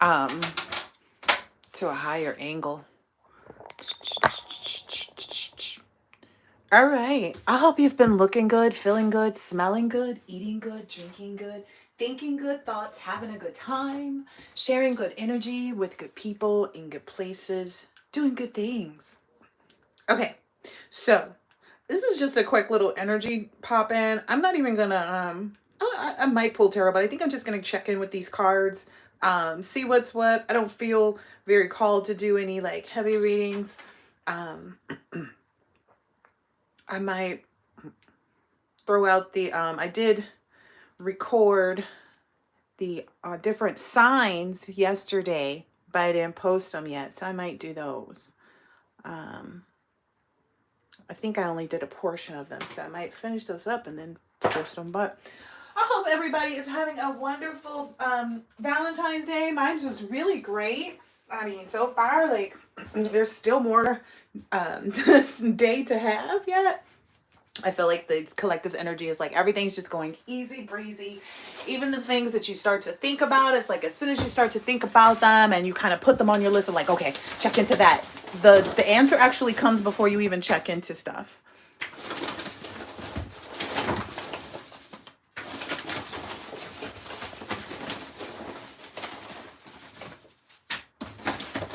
um, to a higher angle. All right. I hope you've been looking good, feeling good, smelling good, eating good, drinking good, thinking good thoughts, having a good time, sharing good energy with good people in good places, doing good things. Okay. So, this is just a quick little energy pop in. I'm not even gonna I might pull tarot, but I think I'm just gonna check in with these cards, see what's what. I don't feel very called to do any like heavy readings. Um I might throw out the I did record the different signs yesterday, but I didn't post them yet, so I might do those. um I think I only did a portion of them, so I might finish those up and then post them. But I hope everybody is having a wonderful Valentine's Day. Mine was really great. I mean, so far, like, there's still more day to have yet. I feel like the collective energy is like everything's just going easy breezy. Even the things that you start to think about, it's like as soon as you start to think about them and you kind of put them on your list of like, okay, check into that. The answer actually comes before you even check into stuff.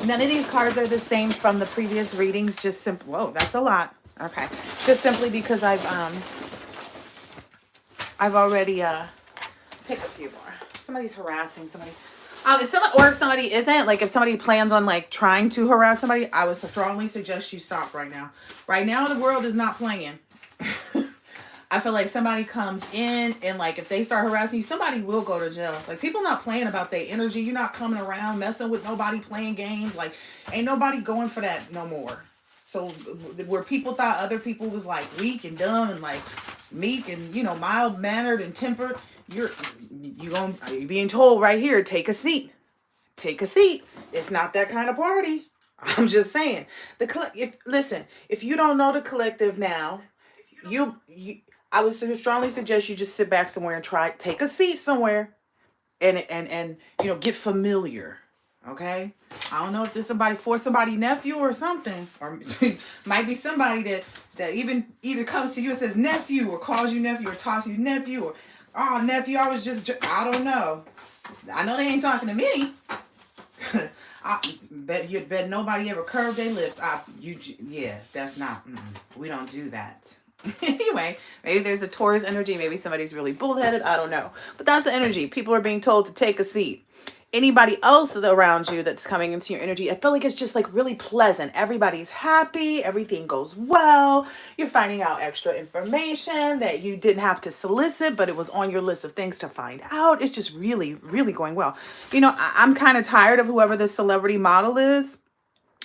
None of these cards are the same from the previous readings. Just simple. Whoa, that's a lot. Okay, just simply because I've already take a few more. Somebody's harassing somebody. If somebody isn't, like if somebody plans on like trying to harass somebody, I would strongly suggest you stop right now. Right now, the world is not playing. I feel like somebody comes in and like if they start harassing you, somebody will go to jail. Like people not playing about their energy. You're not coming around messing with nobody playing games. Like ain't nobody going for that no more. So where people thought other people was like weak and dumb and like meek and mild mannered and tempered, you're being told right here, take a seat. Take a seat. It's not that kind of party. I'm just saying. If you don't know the collective now, you I would strongly suggest you just sit back somewhere and take a seat somewhere and get familiar. Okay? I don't know if this somebody nephew or something, or might be somebody that even either comes to you and says nephew or calls you nephew or talks to you nephew or oh nephew, I don't know. I know they ain't talking to me. I bet nobody ever curved their lips. That's not. We don't do that. Anyway, maybe there's a Taurus energy. Maybe somebody's really bullheaded. I don't know. But that's the energy. People are being told to take a seat. Anybody else around you that's coming into your energy, I feel like it's just like really pleasant. Everybody's happy. Everything goes well. You're finding out extra information that you didn't have to solicit, but it was on your list of things to find out. It's just really, really going well. I'm kind of tired of whoever this celebrity model is.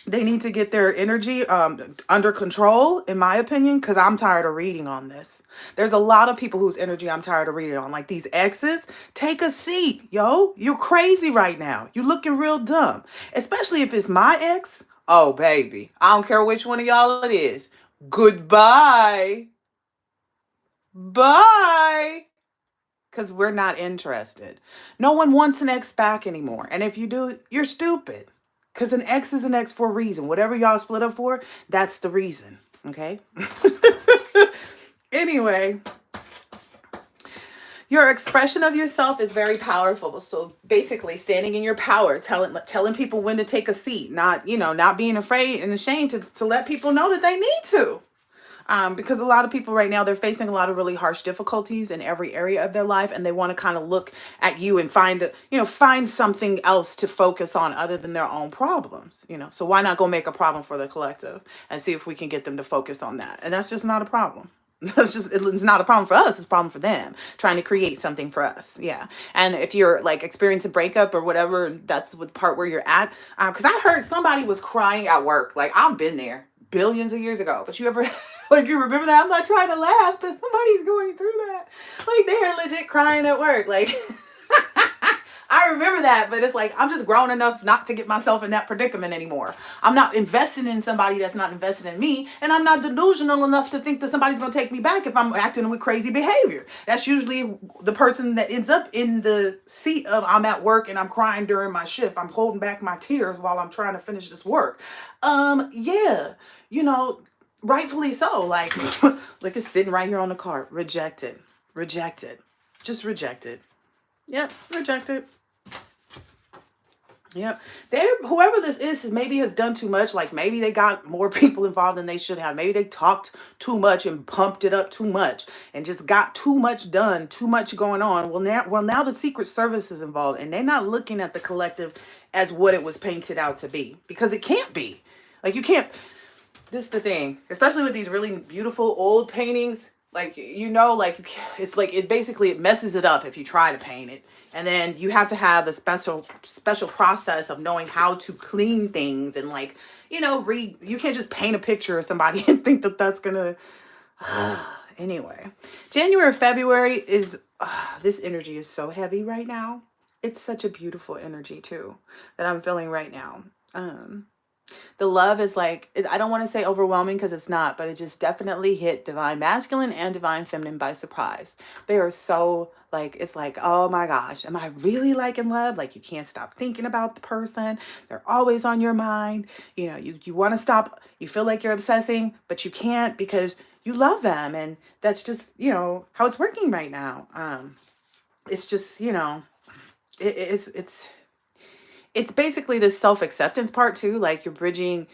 They need to get their energy under control, in my opinion, because I'm tired of reading on this. There's a lot of people whose energy I'm tired of reading on. Like these exes, take a seat, yo. You're crazy right now. You're looking real dumb. Especially if it's my ex. Oh, baby. I don't care which one of y'all it is. Goodbye. Bye. Because we're not interested. No one wants an ex back anymore. And if you do, you're stupid. Because an ex is an ex for a reason. Whatever y'all split up for, that's the reason. Okay? Anyway, your expression of yourself is very powerful. So basically, standing in your power, telling people when to take a seat, not being afraid and ashamed to let people know that they need to. Because a lot of people right now, they're facing a lot of really harsh difficulties in every area of their life, and they want to kind of look at you and find something else to focus on other than their own problems. So why not go make a problem for the collective and see if we can get them to focus on that? And that's just not a problem. It's not a problem for us. It's a problem for them trying to create something for us. Yeah. And if you're like experiencing a breakup or whatever, that's the part where you're at. Because I heard somebody was crying at work. Like I've been there billions of years ago, but you ever like you remember that? I'm not trying to laugh, but somebody's going through that. Like they're legit crying at work. Like I remember that, but it's like, I'm just grown enough not to get myself in that predicament anymore. I'm not investing in somebody that's not invested in me, and I'm not delusional enough to think that somebody's going to take me back if I'm acting with crazy behavior. That's usually the person that ends up in the seat of, I'm at work and I'm crying during my shift. I'm holding back my tears while I'm trying to finish this work. Yeah, you know, rightfully so. Like, look, it's sitting right here on the card. Rejected. Rejected. Just rejected. Yep, rejected. Yep. Whoever this is maybe has done too much. Like, maybe they got more people involved than they should have. Maybe they talked too much and pumped it up too much and just got too much done, too much going on. Now the Secret Service is involved, and they're not looking at the collective as what it was painted out to be, because it can't be. Like, you can't. This is the thing, especially with these really beautiful old paintings. Like, you know, like, it's like, it basically, it messes it up if you try to paint it. And then you have to have the special process of knowing how to clean things and, like, you know, you can't just paint a picture of somebody and think that that's gonna, anyway. January, February is, this energy is so heavy right now. It's such a beautiful energy too that I'm feeling right now. The love is like, I don't want to say overwhelming because it's not, but it just definitely hit divine masculine and divine feminine by surprise. They are so, like, it's like, oh my gosh, am I really like in love? Like, you can't stop thinking about the person. They're always on your mind. You know, you want to stop. You feel like you're obsessing, but you can't because you love them. And that's just, you know, how it's working right now. It's just, you know, it's basically this self-acceptance part too. Like, you're bridging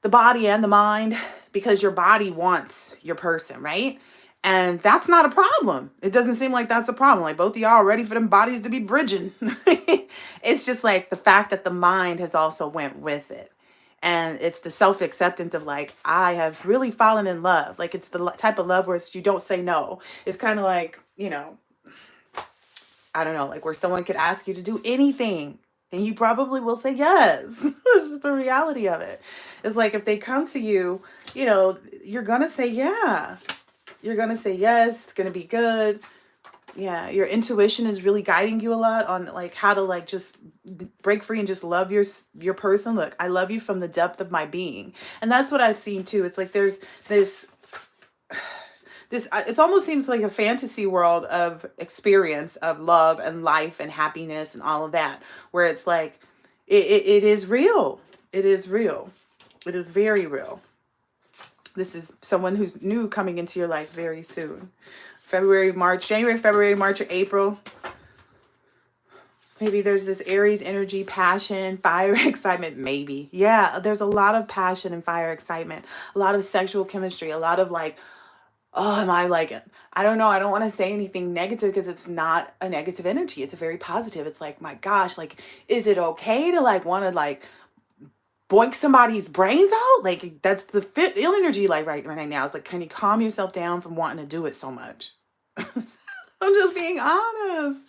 the body and the mind because your body wants your person, right? And that's not a problem. It doesn't seem like that's a problem. Like, both of y'all are ready for them bodies to be bridging. It's just like the fact that the mind has also went with it. And it's the self-acceptance of, like, I have really fallen in love. Like, it's the type of love where you don't say no. It's kind of like, you know, I don't know, like where someone could ask you to do anything and you probably will say yes. It's just the reality of it. It's like, if they come to you, you know, you're going to say, yeah. You're going to say yes. It's going to be good. Yeah. Your intuition is really guiding you a lot on, like, how to, like, just break free and just love your person. Look, I love you from the depth of my being. And that's what I've seen too. It's like, there's this, it almost seems like a fantasy world of experience of love and life and happiness and all of that, where it's like, it is real. It is real. It is very real. This is someone who's new coming into your life very soon. January, February, March, or April. Maybe there's this Aries energy, passion, fire, excitement, maybe. Yeah, there's a lot of passion and fire, excitement, a lot of sexual chemistry, a lot of, like, oh, am I, like, I don't know. I don't want to say anything negative because it's not a negative energy. It's a very positive. It's like, my gosh, like, is it okay to, like, want to, like, boink somebody's brains out? Like, that's the ill energy, like, right now. It's like, can you calm yourself down from wanting to do it so much? I'm just being honest.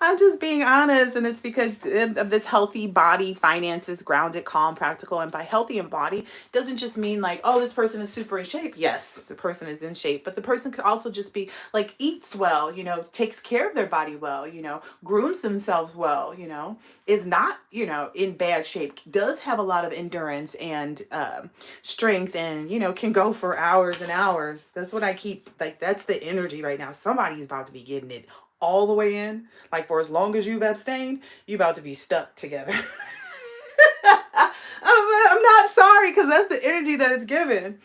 I'm just being honest, and it's because of this healthy body, finances, grounded, calm, practical. And by healthy and body, doesn't just mean like, oh, this person is super in shape. Yes, the person is in shape, but the person could also just be like, eats well, you know, takes care of their body well, you know, grooms themselves well, you know, is not, you know, in bad shape, does have a lot of endurance and strength, and, you know, can go for hours and hours. That's what I keep, like, that's the energy right now. Somebody's about to be getting it all the way in. Like, for as long as you've abstained, you about to be stuck together. I'm not sorry, because that's the energy that it's given.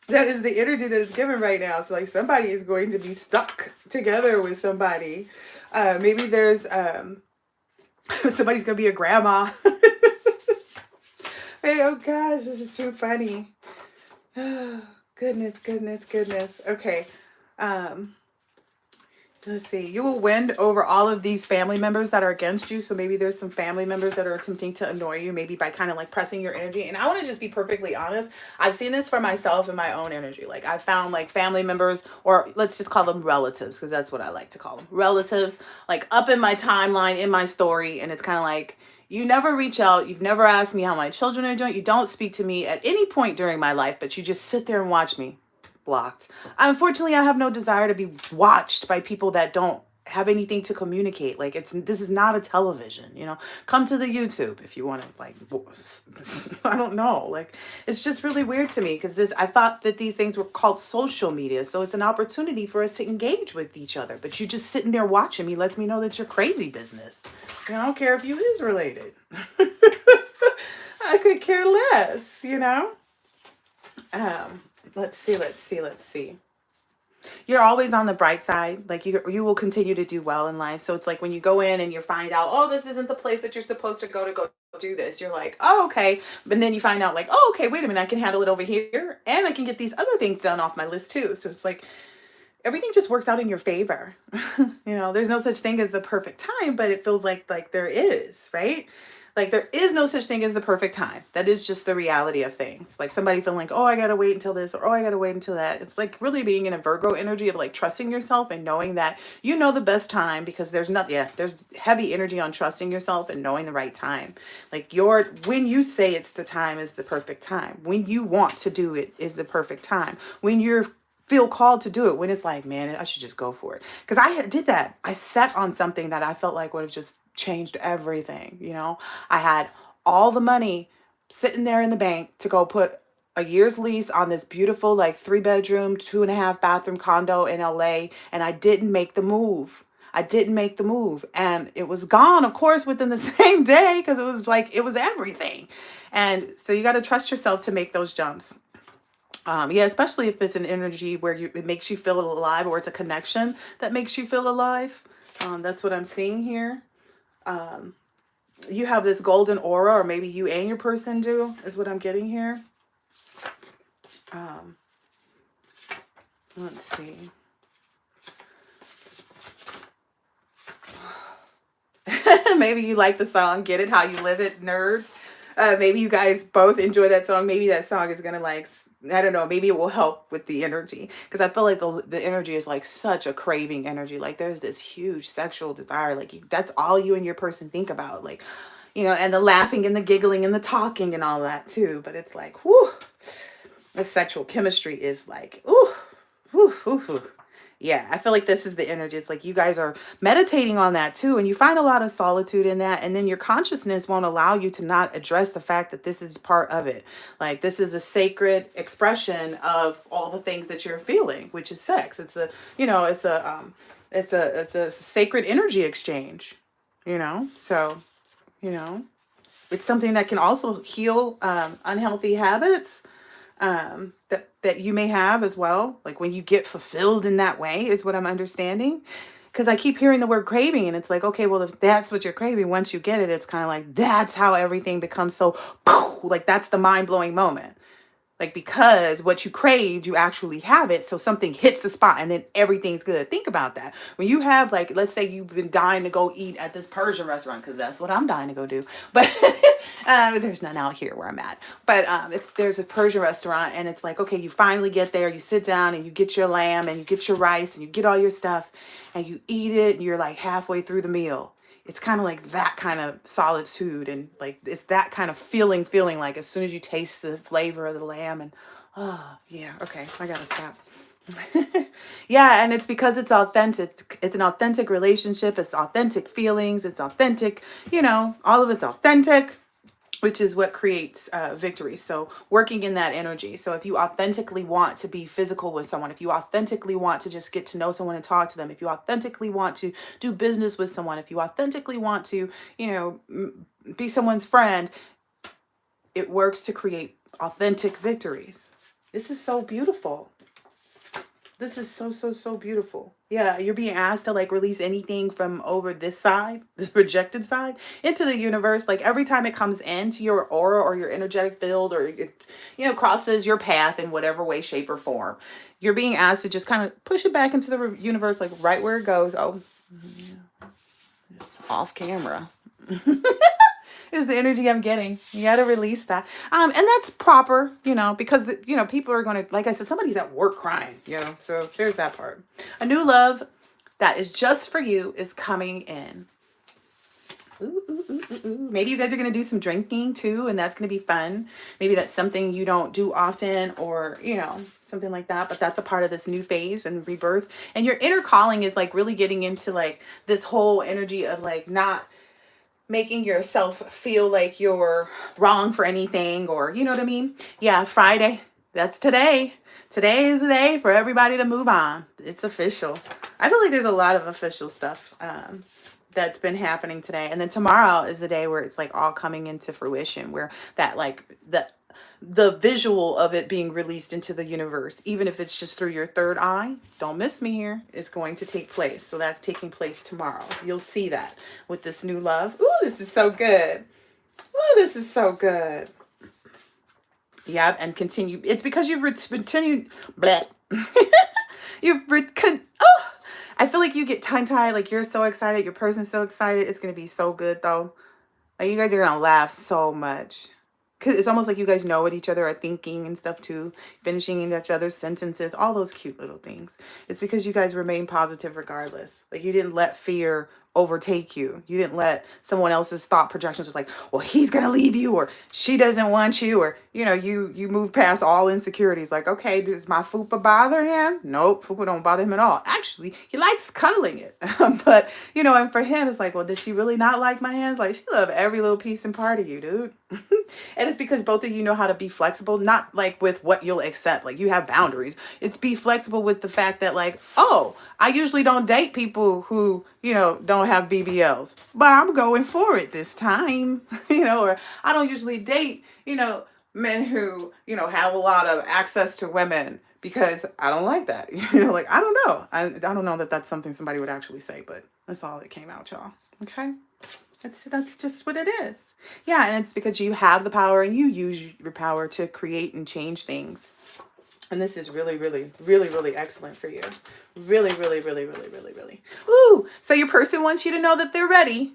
That is the energy that it's given right now. So, like, somebody is going to be stuck together with somebody. Maybe there's somebody's gonna be a grandma. Hey, oh gosh, this is too funny. Oh, goodness. Okay. Let's see. You will win over all of these family members that are against you. So maybe there's some family members that are attempting to annoy you, maybe by kind of like pressing your energy. And I want to just be perfectly honest. I've seen this for myself and my own energy. Like, I found like family members, or let's just call them relatives, because that's what I like to call them. Relatives, like, up in my timeline, in my story. And it's kind of like, you never reach out. You've never asked me how my children are doing. You don't speak to me at any point during my life, but you just sit there and watch me. Blocked. Unfortunately, I have no desire to be watched by people that don't have anything to communicate. Like this is not a television, come to the YouTube if you want to, like, I don't know, like, it's just really weird to me, because I thought that these things were called social media, so it's an opportunity for us to engage with each other, but you just sitting there watching me lets me know that you're crazy business. I don't care if you is related. I could care less, let's see. You're always on the bright side. Like you will continue to do well in life. So it's like when you go in and you find out, oh, this isn't the place that you're supposed to go do this. You're like, oh, okay. But then you find out, like, oh, okay, wait a minute, I can handle it over here. And I can get these other things done off my list too. So it's like everything just works out in your favor. There's no such thing as the perfect time, but it feels like there is, right? Like there is no such thing as the perfect time. That is just the reality of things. Like somebody feeling like, oh, I got to wait until this, or oh, I got to wait until that. It's like really being in a Virgo energy of like trusting yourself and knowing that the best time, because there's heavy energy on trusting yourself and knowing the right time. Like when you say it's the time is the perfect time. When you want to do it is the perfect time. When you're feel called to do it, when it's like, man, I should just go for it. Because I did that. I sat on something that I felt like would have just changed everything. I had all the money sitting there in the bank to go put a year's lease on this beautiful, like 3-bedroom, 2.5 bathroom condo in LA. And I didn't make the move. And it was gone, of course, within the same day, because it was everything. And so you got to trust yourself to make those jumps. Especially if it's an energy where it makes you feel alive, or it's a connection that makes you feel alive. That's what I'm seeing here. You have this golden aura, or maybe you and your person do, is what I'm getting here. Let's see. Maybe you like the song Get It How You Live It, Nerds. Maybe you guys both enjoy that song. Maybe that song is gonna, like, I don't know, maybe it will help with the energy, because I feel like the energy is like such a craving energy. Like there's this huge sexual desire, like that's all you and your person think about, like, and the laughing and the giggling and the talking and all that too. But it's like, whoo, the sexual chemistry is like, ooh, whoo, whoo, whoo. Yeah, I feel like this is the energy. It's like you guys are meditating on that too, and you find a lot of solitude in that, and then your consciousness won't allow you to not address the fact that this is part of it. Like this is a sacred expression of all the things that you're feeling, which is sex. It's a it's a sacred energy exchange, So, it's something that can also heal unhealthy habits that you may have as well. Like when you get fulfilled in that way is what I'm understanding. Because I keep hearing the word craving, and it's like, okay, well, if that's what you're craving, once you get it, it's kind of like, that's how everything becomes so, like, that's the mind-blowing moment. Like, because what you craved, you actually have it. So something hits the spot and then everything's good. Think about that. When you have, like, let's say you've been dying to go eat at this Persian restaurant, because that's what I'm dying to go do. But there's none out here where I'm at. But if there's a Persian restaurant and it's like, okay, you finally get there, you sit down and you get your lamb and you get your rice and you get all your stuff and you eat it and you're like halfway through the meal. It's kind of like that kind of solitude, and like it's that kind of feeling like as soon as you taste the flavor of the lamb and yeah, okay, I gotta stop. Yeah, and it's because it's authentic. It's an authentic relationship. It's authentic feelings. It's authentic, all of it's authentic, which is what creates victory. So working in that energy. So if you authentically want to be physical with someone, if you authentically want to just get to know someone and talk to them, if you authentically want to do business with someone, if you authentically want to, be someone's friend, it works to create authentic victories. This is so beautiful. This is so, so, so beautiful. Yeah, you're being asked to like release anything from over this side, this rejected side, into the universe. Like every time it comes into your aura or your energetic field, or it, crosses your path in whatever way, shape, or form, you're being asked to just kind of push it back into the universe, like right where it goes. Oh, yeah. Off camera. Is the energy I'm getting. You got to release that. And that's proper, because, people are going to, like I said, somebody's at work crying, so there's that part. A new love that is just for you is coming in. Ooh. Maybe you guys are going to do some drinking too, and that's going to be fun. Maybe that's something you don't do often, or, you know, something like that. But that's a part of this new phase and rebirth. And your inner calling is like really getting into like this whole energy of like not making yourself feel like you're wrong for anything, or, you know what I mean? Yeah, Friday. That's today. Today is the day for everybody to move on. It's official. I feel like there's a lot of official stuff that's been happening today. And then tomorrow is the day where it's like all coming into fruition, where that like the visual of it being released into the universe, even if it's just through your third eye, don't miss me here, is going to take place. So that's taking place tomorrow. You'll see that with this new love. Ooh, this is so good. Ooh, this is so good. Yeah, and continue. It's because you've continued. I feel like you get tongue-tied. Like, you're so excited. Your person's so excited. It's going to be so good, though. Like, you guys are going to laugh so much. Because it's almost like you guys know what each other are thinking and stuff, too. Finishing in each other's sentences. All those cute little things. It's because you guys remain positive regardless. Like, you didn't let fear overtake you. You didn't let someone else's thought projections just like, well, he's gonna leave you, or she doesn't want you, or, you know, you move past all insecurities. Like, okay, does my fupa bother him? Nope, fupa don't bother him at all. Actually, he likes cuddling it. But, you know, and for him, it's like, well, does she really not like my hands? Like, she loves every little piece and part of you, dude. And it's because both of you know how to be flexible, not like with what you'll accept. Like, you have boundaries. It's be flexible with the fact that, like, oh, I usually don't date people who, you know, don't have BBLs, but I'm going for it this time. You know, or I don't usually date, you know, men who, you know, have a lot of access to women because I don't like that. You know, like, I don't know. I don't know that that's something somebody would actually say, but that's all that came out, y'all. Okay. That's just what it is. Yeah. And it's because you have the power and you use your power to create and change things. And this is really, really, really, really excellent for you. Really, really, really, really, really, really. Ooh, so your person wants you to know that they're ready.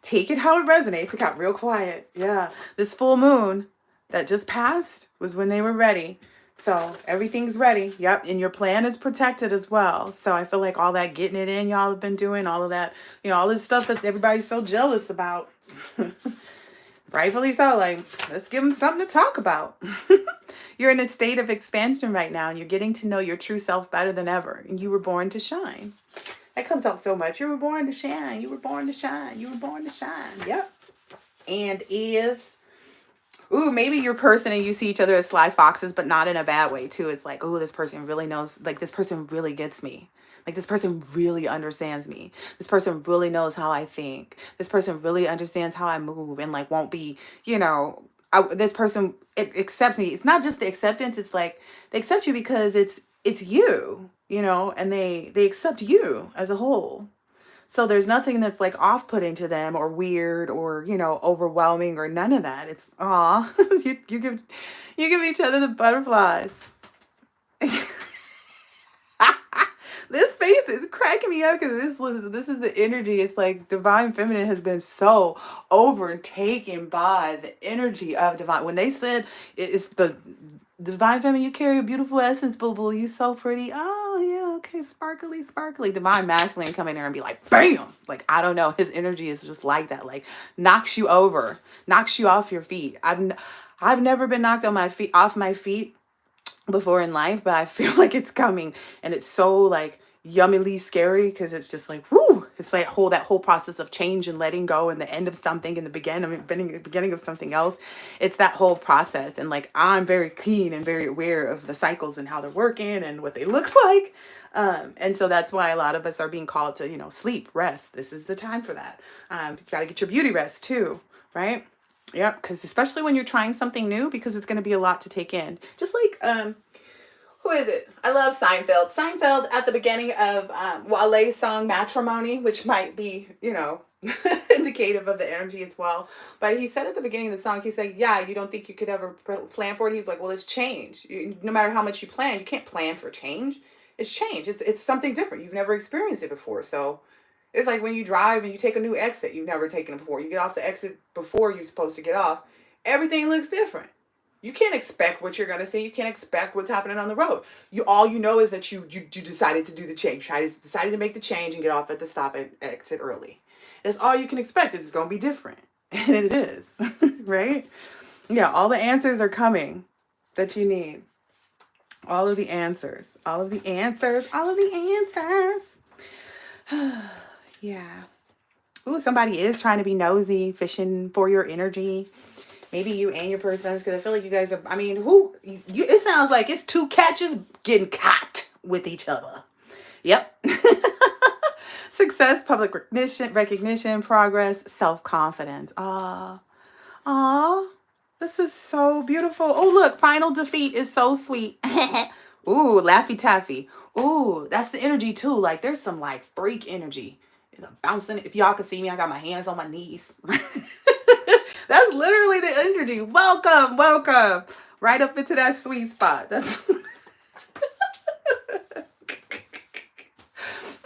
Take it how it resonates. It got real quiet. Yeah. This full moon that just passed was when they were ready. So everything's ready. Yep. And your plan is protected as well. So I feel like all that getting it in y'all have been doing, all of that, you know, all this stuff that everybody's so jealous about. Rightfully so. Like, let's give them something to talk about. You're in a state of expansion right now, and you're getting to know your true self better than ever. And you were born to shine. That comes out so much. You were born to shine. You were born to shine. You were born to shine. Yep. And is... Ooh, maybe your person and you see each other as sly foxes, but not in a bad way, too. It's like, oh, this person really knows. Like, this person really gets me. Like, this person really understands me. This person really knows how I think. This person really understands how I move and, like, won't be, you know... this person accepts me. It's not just the acceptance. It's like they accept you because it's you, you know, and they accept you as a whole. So there's nothing that's like off-putting to them or weird or, you know, overwhelming or none of that. It's aw, you give each other the butterflies. This face is cracking me up because this is the energy. It's like Divine Feminine has been so overtaken by the energy of Divine. When they said it's the Divine Feminine, you carry a beautiful essence, boo boo. You so pretty. Oh yeah, okay, sparkly, sparkly. Divine Masculine come in there and be like, bam! Like, I don't know. His energy is just like that. Like, knocks you over, knocks you off your feet. I've never been knocked on off my feet before in life, but I feel like it's coming, and it's so like yummily scary because it's just like, whoo, it's like that whole process of change and letting go and the end of something and the beginning of something else. It's that whole process, and like, I'm very keen and very aware of the cycles and how they're working and what they look like, and so that's why a lot of us are being called to, you know, sleep, rest. This is the time for that. You've got to get your beauty rest too, right? Yep, because especially when you're trying something new, because it's going to be a lot to take in. Just like, who is it? I love Seinfeld. Seinfeld at the beginning of Wale's song Matrimony, which might be, you know, indicative of the energy as well. But he said at the beginning of the song, he said, yeah, you don't think you could ever plan for it? He was like, well, it's change. No matter how much you plan, you can't plan for change. It's change. It's something different. You've never experienced it before. So it's like when you drive and you take a new exit you've never taken it before. You get off the exit before you're supposed to get off. Everything looks different. You can't expect what you're going to see. You can't expect what's happening on the road. All you know is that you decided to do the change. You decided to make the change and get off at the stop and exit early. It's all you can expect. It's going to be different. And it is, right? Yeah, all the answers are coming that you need. All of the answers. All of the answers. All of the answers. Yeah. Ooh, somebody is trying to be nosy, fishing for your energy. Maybe you and your person, because I feel like you guys are, I mean, it sounds like it's two catches getting caught with each other. Yep. Success, public recognition, progress, self-confidence. Aw, this is so beautiful. Oh, look, final defeat is so sweet. Ooh, Laffy Taffy. Ooh, that's the energy too. Like, there's some like freak energy. It's bouncing. If y'all can see me, I got my hands on my knees. That's literally the energy. Welcome, welcome. Right up into that sweet spot. That's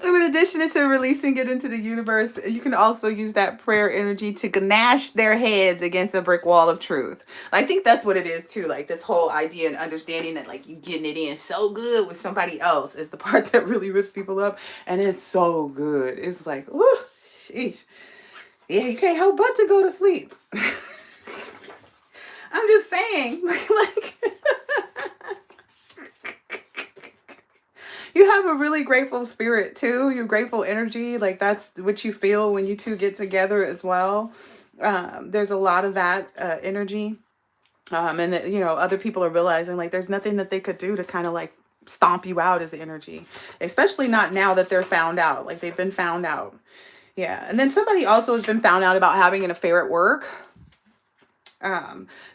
in addition to releasing it into the universe, you can also use that prayer energy to gnash their heads against a brick wall of truth. I think that's what it is too. Like this whole idea and understanding that like you getting it in so good with somebody else is the part that really rips people up. And it's so good. It's like, whoo, sheesh. Yeah, you can't help but to go to sleep. I'm just saying, like you have a really grateful spirit too. Your grateful energy, like that's what you feel when you two get together as well. There's a lot of that energy, and that, you know, other people are realizing like there's nothing that they could do to kind of like stomp you out as energy, especially not now that they're found out. Like they've been found out. Yeah, and then somebody also has been found out about having an affair at work.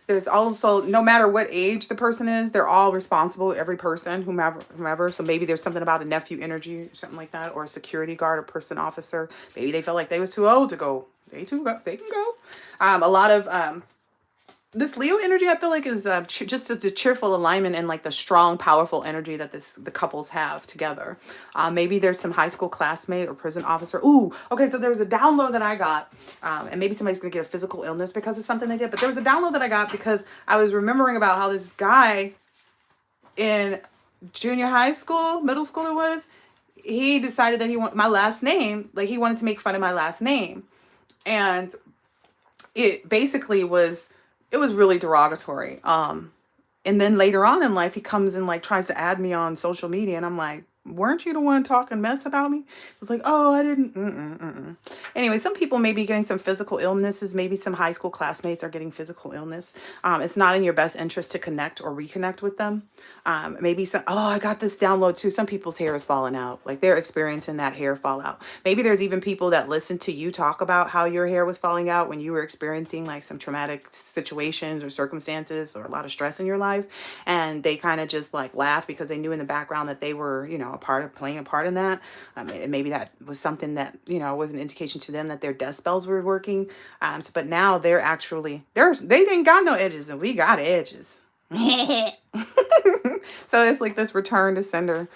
There's also, no matter what age the person is, they're all responsible, every person, whomever. So maybe there's something about a nephew energy or something like that, or a security guard or person officer. Maybe they felt like they was too old to go. They can go. A lot of this Leo energy, I feel like, is just the cheerful alignment and like the strong, powerful energy that the couples have together. Maybe there's some high school classmate or prison officer. Ooh, okay, so there was a download that I got, and maybe somebody's gonna get a physical illness because of something they did. But there was a download that I got because I was remembering about how this guy in junior high school, middle school it was, he decided that he wanted my last name, like he wanted to make fun of my last name, and it basically was. It was really derogatory. And then later on in life, he comes and like tries to add me on social media. And I'm like, weren't you the one talking mess about me? It was like, oh, I didn't. Anyway, some people may be getting some physical illnesses. Maybe some high school classmates are getting physical illness. It's not in your best interest to connect or reconnect with them. Maybe some, oh, I got this download too. Some people's hair is falling out. Like they're experiencing that hair fallout. Maybe there's even people that listen to you talk about how your hair was falling out when you were experiencing like some traumatic situations or circumstances or a lot of stress in your life. And they kind of just like laugh because they knew in the background that they were, you know, playing a part in that. Maybe that was something that, you know, was an indication to them that their death spells were working. But now they're actually, they didn't got no edges and we got edges. So it's like this return to sender.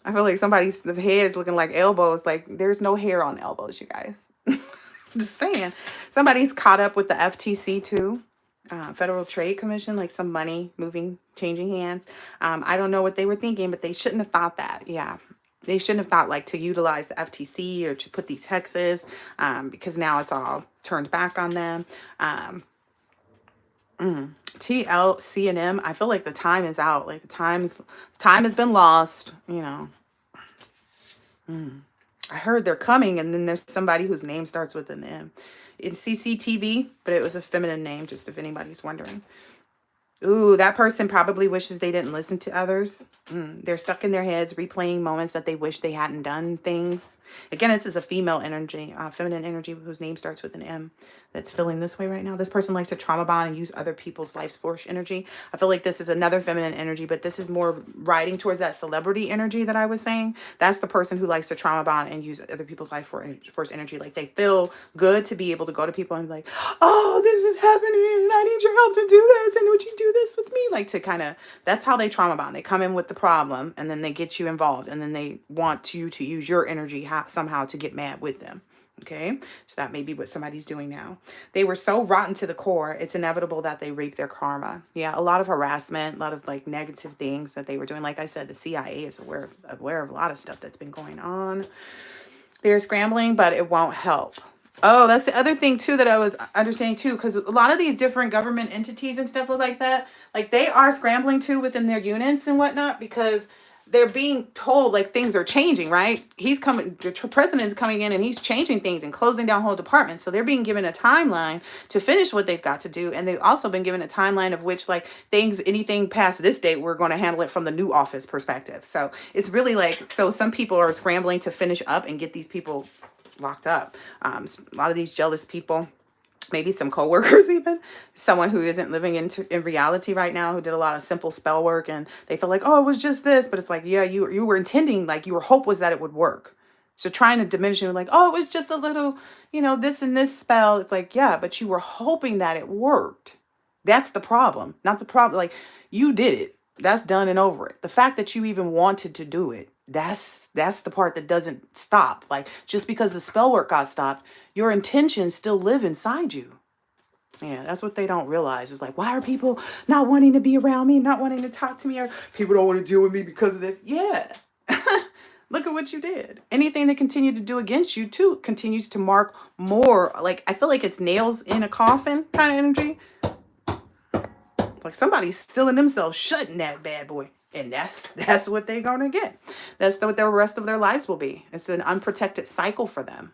I feel like somebody's head is looking like elbows. Like there's no hair on elbows, you guys. Just saying. Somebody's caught up with the FTC too. Federal Trade Commission, like some money changing hands. I don't know what they were thinking, but they shouldn't have thought that. Yeah. They shouldn't have thought like to utilize the FTC or to put these hexes, because now it's all turned back on them. TLC&M, I feel like the time is out. Like the time has been lost, you know. I heard they're coming, and then there's somebody whose name starts with an M. It's CCTV, but it was a feminine name, just if anybody's wondering. Ooh, that person probably wishes they didn't listen to others. They're stuck in their heads, replaying moments that they wish they hadn't done things. Again, this is a female energy, feminine energy, whose name starts with an M, that's feeling this way right now. This person likes to trauma bond and use other people's life force energy. I feel like this is another feminine energy, but this is more riding towards that celebrity energy that I was saying. That's the person who likes to trauma bond and use other people's life force energy. Like they feel good to be able to go to people and be like, oh, this is happening. I need your help to do this. And would you do this with me? Like to kind of, that's how they trauma bond. They come in with the problem and then they get you involved and then they want you to use your energy somehow to get mad with them. Okay, so that may be what somebody's doing now. They were so rotten to the core, it's inevitable that they reap their karma. Yeah, a lot of harassment, a lot of like negative things that they were doing. Like I said, the CIA is aware of a lot of stuff that's been going on. They're scrambling, but it won't help. Oh, that's the other thing too that I was understanding too, because a lot of these different government entities and stuff like that, like they are scrambling too within their units and whatnot because they're being told like things are changing, right? He's coming, the president's coming in and he's changing things and closing down whole departments. So they're being given a timeline to finish what they've got to do, and they've also been given a timeline of which like things, anything past this date, we're going to handle it from the new office perspective. So it's really like, so some people are scrambling to finish up and get these people locked up. A lot of these jealous people, maybe some coworkers, even someone who isn't living in reality right now, who did a lot of simple spell work and they feel like, oh, it was just this, but it's like, yeah, you were intending, like your hope was that it would work. So trying to diminish it, like, oh, it was just a little, this and this spell. It's like, yeah, but you were hoping that it worked. That's the problem, not the problem. Like, you did it. That's done and over it. The fact that you even wanted to do it, that's the part that doesn't stop. Like, just because the spell work got stopped, your intentions still live inside you. Yeah, that's what they don't realize. It's like, why are people not wanting to be around me, not wanting to talk to me, or people don't want to deal with me because of this? Yeah. Look at what you did. Anything they continue to do against you too continues to mark more. Like, I feel like it's nails in a coffin kind of energy. Like somebody's sealing themselves shut in that bad boy. And that's what they're going to get. That's what the rest of their lives will be. It's an unprotected cycle for them.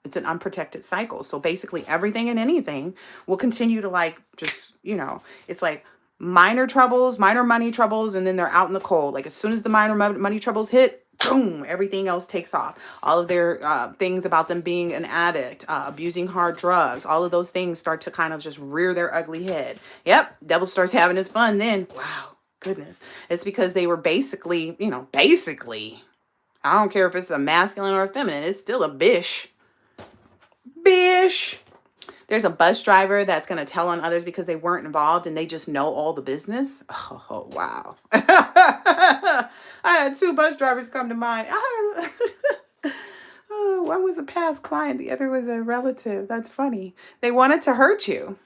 It's an unprotected cycle. So basically everything and anything will continue to like, just, it's like minor troubles, minor money troubles, and then they're out in the cold. Like as soon as the minor money troubles hit, boom, everything else takes off. All of their things about them being an addict, abusing hard drugs, all of those things start to kind of just rear their ugly head. Yep, devil starts having his fun then. Wow, goodness. It's because they were basically, I don't care if it's a masculine or a feminine, it's still a bish. Bish. There's a bus driver that's going to tell on others because they weren't involved and they just know all the business. Oh, wow. I had 2 bus drivers come to mind. One was a past client. The other was a relative. That's funny. They wanted to hurt you.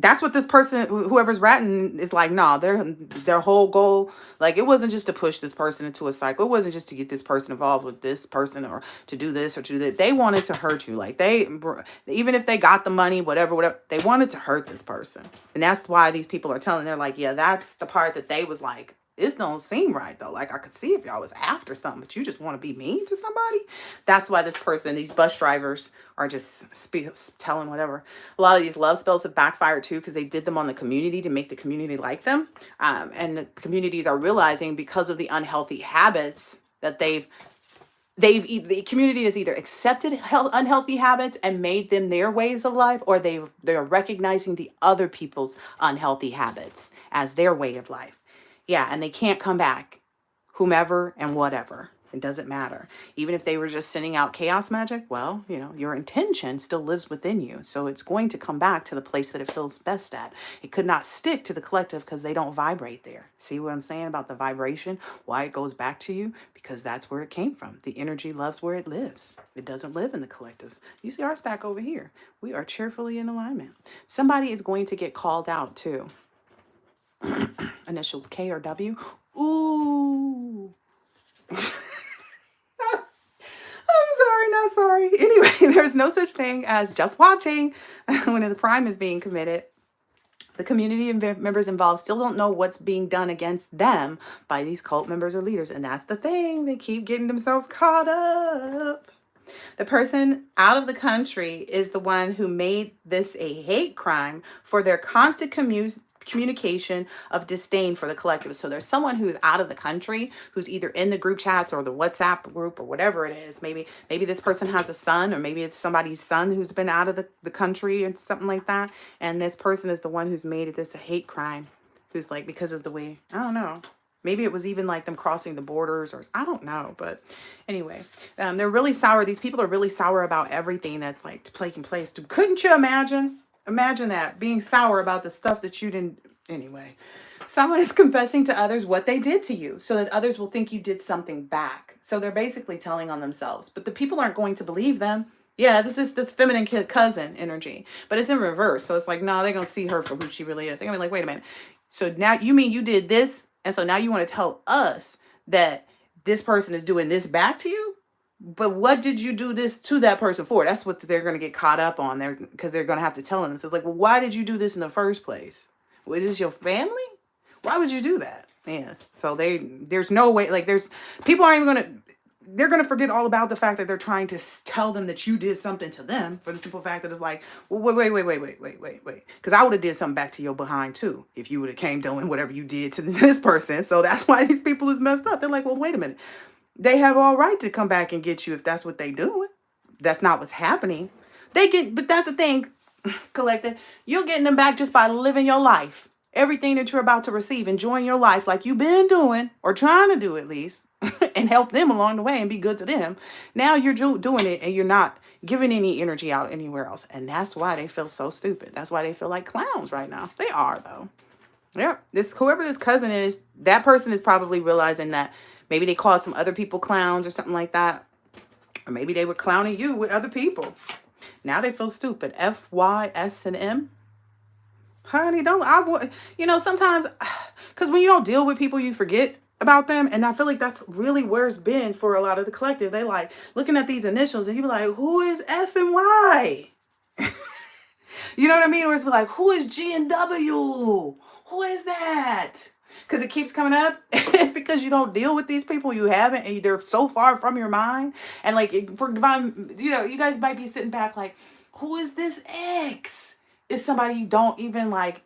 That's what this person, whoever's ratting, is like. No, their whole goal, like, it wasn't just to push this person into a cycle. It wasn't just to get this person involved with this person or to do this or to do that. They wanted to hurt you. Like, even if they got the money, whatever, they wanted to hurt this person. And that's why these people are telling, they're like, yeah, that's the part that they was like, it don't seem right though. Like, I could see if y'all was after something, but you just want to be mean to somebody. That's why this person, these bus drivers, are just telling whatever. A lot of these love spells have backfired too because they did them on the community to make the community like them. And the communities are realizing, because of the unhealthy habits that the community has either accepted unhealthy habits and made them their ways of life, or they're recognizing the other people's unhealthy habits as their way of life. Yeah, and they can't come back, whomever and whatever. It doesn't matter. Even if they were just sending out chaos magic, well, your intention still lives within you. So it's going to come back to the place that it feels best at. It could not stick to the collective because they don't vibrate there. See what I'm saying about the vibration? Why it goes back to you? Because that's where it came from. The energy loves where it lives. It doesn't live in the collectives. You see our stack over here. We are cheerfully in alignment. Somebody is going to get called out too. Initials K or W. Ooh. I'm sorry, not sorry. Anyway, there's no such thing as just watching when the crime is being committed. The community members involved still don't know what's being done against them by these cult members or leaders. And that's the thing. They keep getting themselves caught up. The person out of the country is the one who made this a hate crime for their constant communication of disdain for the collective. So there's someone who's out of the country, who's either in the group chats or the WhatsApp group or whatever it is. Maybe this person has a son, or maybe it's somebody's son who's been out of the country and something like that. And this person is the one who's made this a hate crime, who's like, because of the way, I don't know. Maybe it was even like them crossing the borders, or I don't know. But anyway, they're really sour. These people are really sour about everything that's like taking place. Couldn't you imagine? Imagine that, being sour about the stuff that you didn't. Anyway, someone is confessing to others what they did to you so that others will think you did something back. So they're basically telling on themselves, but the people aren't going to believe them. Yeah, this is this feminine cousin energy, but it's in reverse. So it's like, no, they're going to see her for who she really is. They're going to be like, wait a minute. So now you mean you did this? And so now you want to tell us that this person is doing this back to you? But what did you do this to that person for? That's what they're going to get caught up on there, because they're going to have to tell them. So it's like, well, why did you do this in the first place? Well, is your family? Why would you do that? Yes. So there's no way, like people aren't even going to, they're going to forget all about the fact that they're trying to tell them that you did something to them, for the simple fact that it's like, well, wait. Because I would have did something back to your behind too, if you would have came doing whatever you did to this person. So that's why these people is messed up. They're like, well, wait a minute. They have all right to come back and get you if that's what they doing. That's not what's happening. But that's the thing, collective. You're getting them back just by living your life. Everything that you're about to receive, enjoying your life like you've been doing, or trying to do at least, and help them along the way and be good to them. Now you're doing it and you're not giving any energy out anywhere else. And that's why they feel so stupid. That's why they feel like clowns right now. They are, though. Yeah, whoever this cousin is, that person is probably realizing that maybe they called some other people clowns or something like that. Or maybe they were clowning you with other people. Now they feel stupid. F, Y, S, and M. Honey, sometimes, because when you don't deal with people, you forget about them. And I feel like that's really where it's been for a lot of the collective. They like looking at these initials and you be like, who is F and Y? You know what I mean? Or it's like, who is G and W? Who is that? Because it keeps coming up. It's because you don't deal with these people. You haven't, and they're so far from your mind. And like, for divine, you guys might be sitting back like, who is this X? It's somebody you don't even like.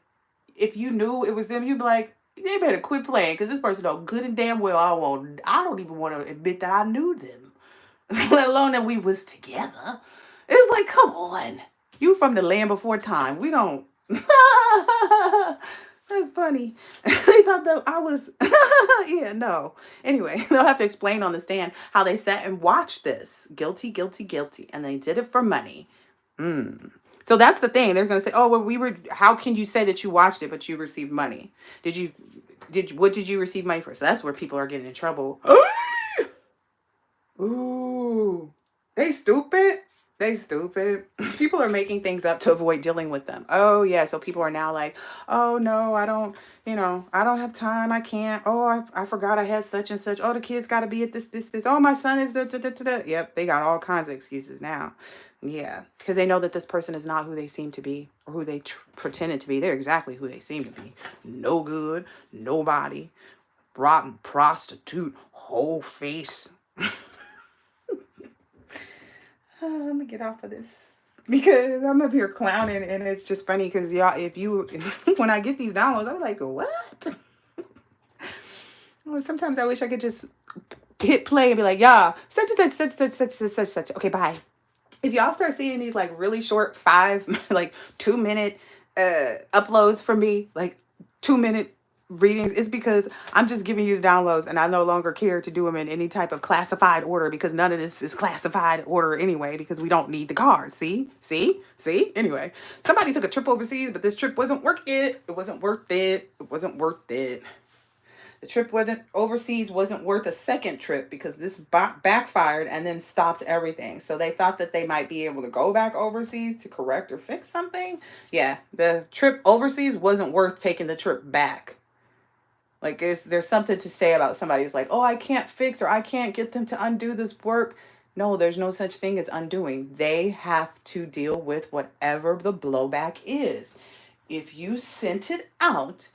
If you knew it was them, you'd be like, they better quit playing, because this person know good and damn well I don't even want to admit that I knew them, let alone that we was together. It's like, come on. You from the land before time. We don't. That's funny. They thought that I was. Yeah, no. Anyway, they'll have to explain on the stand how they sat and watched this. Guilty, guilty, guilty. And they did it for money. So that's the thing. They're going to say, oh, well, how can you say that you watched it, but you received money? What did you receive money for? So that's where people are getting in trouble. Ooh, they stupid. They stupid. People are making things up to avoid dealing with them. Oh, yeah. So people are now like, oh, no, I don't have time. I can't. Oh, I forgot I had such and such. Oh, the kids got to be at this. Oh, my son is the. Yep. They got all kinds of excuses now. Yeah. Because they know that this person is not who they seem to be, or who they pretended to be. They're exactly who they seem to be. No good. Nobody. Rotten prostitute. Whole face. Let me get off of this, because I'm up here clowning, and it's just funny because y'all, when I get these downloads, I'm like, what? Well, sometimes I wish I could just hit play and be like, yeah, such and such. Okay, bye. If y'all start seeing these like really short 2 minute uploads from me, like 2 minute readings, it's because I'm just giving you the downloads, and I no longer care to do them in any type of classified order, because none of this is classified order anyway, because we don't need the cards. See? Anyway, somebody took a trip overseas, but this trip wasn't worth it. It wasn't worth it. The trip overseas wasn't worth a second trip, because this backfired and then stopped everything. So they thought that they might be able to go back overseas to correct or fix something. Yeah, the trip overseas wasn't worth taking the trip back. Like, there's something to say about somebody who's like, oh, I can't fix, or I can't get them to undo this work. No, there's no such thing as undoing. They have to deal with whatever the blowback is. If you sent it out,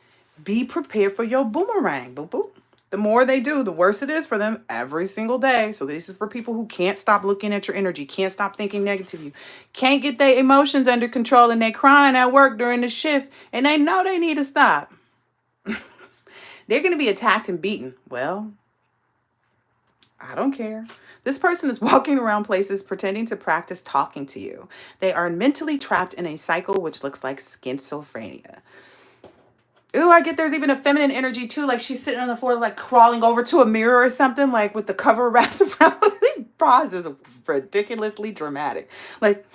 be prepared for your boomerang. Boop, boop. The more they do, the worse it is for them every single day. So this is for people who can't stop looking at your energy, can't stop thinking negatively, can't get their emotions under control, and they crying at work during the shift, and they know they need to stop. They're going to be attacked and beaten. Well, I don't care. This person is walking around places pretending to practice talking to you. They are mentally trapped in a cycle which looks like schizophrenia. Ooh, I get there's even a feminine energy too. Like she's sitting on the floor, like crawling over to a mirror or something, like with the cover wrapped around. These bras is ridiculously dramatic. Like,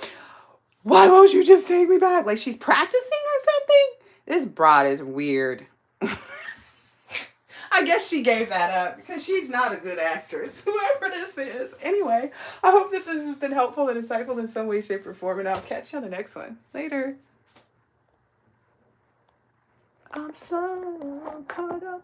why won't you just take me back? Like she's practicing or something? This broad is weird. I guess she gave that up because she's not a good actress, whoever this is. Anyway, I hope that this has been helpful and insightful in some way, shape, or form, and I'll catch you on the next one. Later. I'm so caught up.